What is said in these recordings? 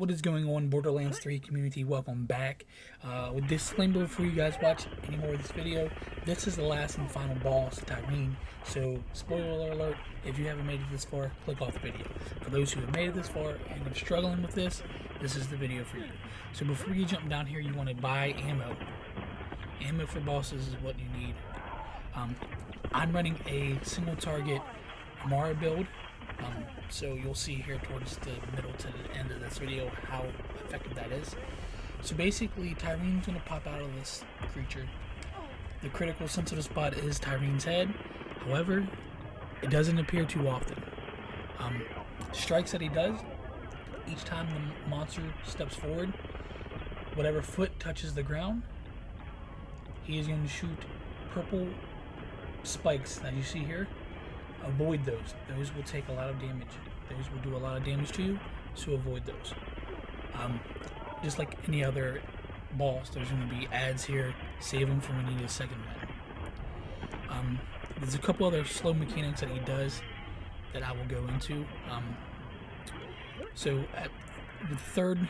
What is going on, Borderlands 3 community? Welcome back. With disclaimer before you guys watch any more of this video, this is the last and final boss, Tyreen. So, spoiler alert, if you haven't made it this far, click off the video. For those who have made it this far and are struggling with this is the video for you. So before you jump down here, you want to buy ammo. Ammo for bosses is what you need. I'm running a single target Amara build. So you'll see here towards the middle to the end of this video how effective that is. So basically, Tyreen's going to pop out of this creature. The critical sensitive spot is Tyreen's head. However, it doesn't appear too often. Strikes that he does, each time the monster steps forward, whatever foot touches the ground, he is going to shoot purple spikes that you see here. Avoid those. Those will take a lot of damage. Those will do a lot of damage to you, so avoid those. Just like any other boss, there's going to be ads here. Save them for when you need a second one. There's a couple other slow mechanics that he does that I will go into. So at the third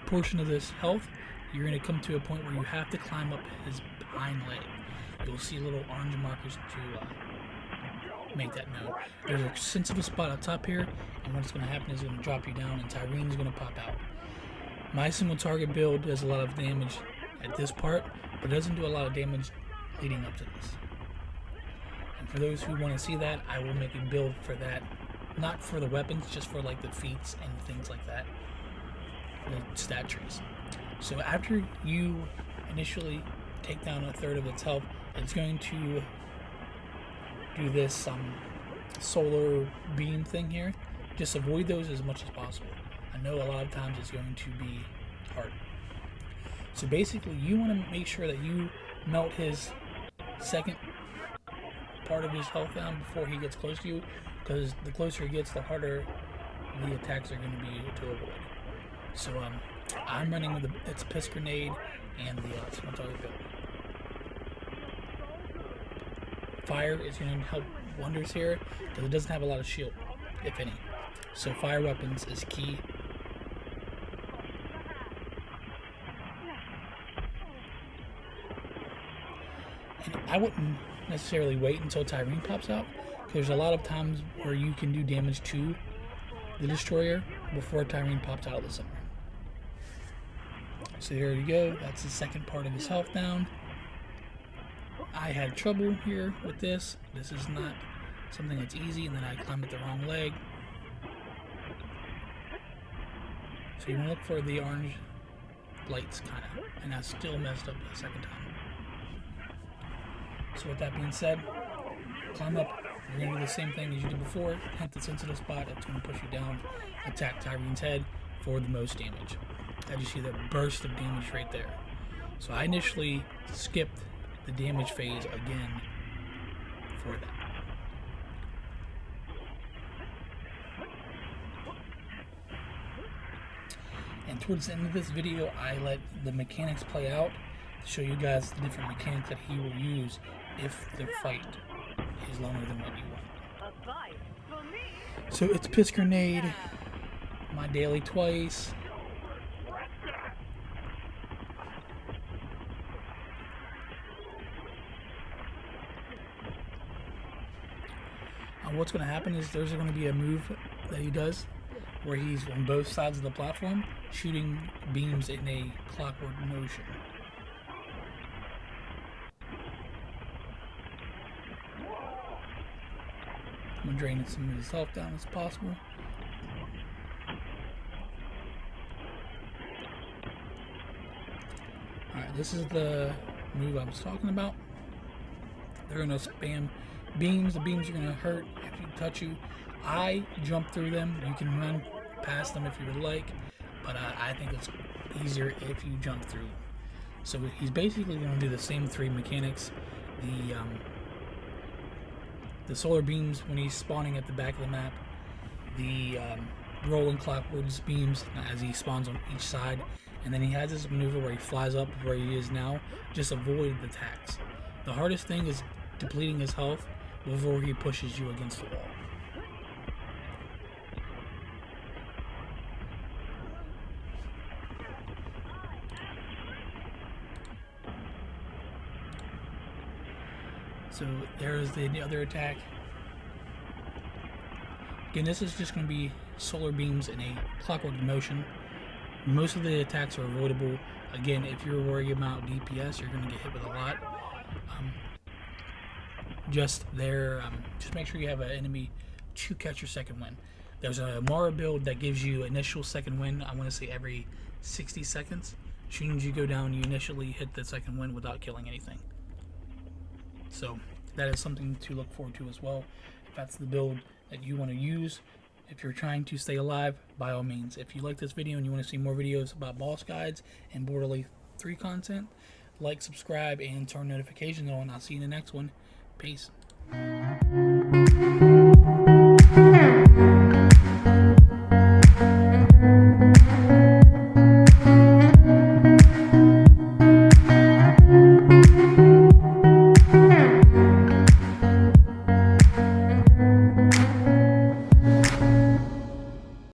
portion of this health, you're going to come to a point where you have to climb up his hind leg. You'll see little orange markers to make that known. There's a sensitive spot up top here, and what's going to happen is it's going to drop you down, and Tyreen's going to pop out. My single target build does a lot of damage at this part, but doesn't do a lot of damage leading up to this. And for those who want to see that, I will make a build for that. Not for the weapons, just for like the feats and things like that. The stat trees. So after you initially take down a third of its health, it's going to do this solar beam thing here. Just avoid those as much as possible. I know a lot of times it's going to be hard. So basically, you want to make sure that you melt his second part of his health down before he gets close to you, because the closer he gets, the harder the attacks are going to be to avoid. So I'm running with its piss grenade and the single target build. Fire is going to help wonders here because it doesn't have a lot of shield, if any. So fire weapons is key. And I wouldn't necessarily wait until Tyreen pops out, because there's a lot of times where you can do damage to the destroyer before Tyreen pops out of the center. So there you go. That's the second part of his health down. I had trouble here with this. This is not something that's easy, and then I climbed at the wrong leg. So you want to look for the orange lights, kind of, and I still messed up the second time. So with that being said, climb up. You're going to do the same thing as you did before. Hit the sensitive spot. It's going to push you down. Attack Tyreen's head for the most damage. As you see that burst of damage right there. So I initially skipped the damage phase again for that. And towards the end of this video, I let the mechanics play out to show you guys the different mechanics that he will use if the fight is longer than what you want. So it's piss grenade, my daily twice. What's going to happen is there's going to be a move that he does where he's on both sides of the platform shooting beams in a clockwork motion. I'm going to drain some of his health down as possible. Alright, this is the move I was talking about. They're going to spam beams. The beams are going to hurt if you touch you. I jump through them. You can run past them if you would like, but I think it's easier if you jump through. So he's basically going to do the same three mechanics. The solar beams when he's spawning at the back of the map, the rolling clockwards beams as he spawns on each side, and then he has this maneuver where he flies up where he is now. Just avoid the attacks. The hardest thing is depleting his health before he pushes you against the wall. So there's the other attack. Again, this is just going to be solar beams in a clockwork motion. Most of the attacks are avoidable. Again, if you're worried about DPS, you're going to get hit with a lot. Just make sure you have an enemy to catch your second wind. There's a Mara build that gives you initial second wind, I want to say every 60 seconds. As soon as you go down, you initially hit the second wind without killing anything. So that is something to look forward to as well. If that's the build that you want to use, if you're trying to stay alive, by all means. If you like this video and you want to see more videos about boss guides and Borderlands 3 content, like, subscribe, and turn notifications on. I'll see you in the next one. Peace.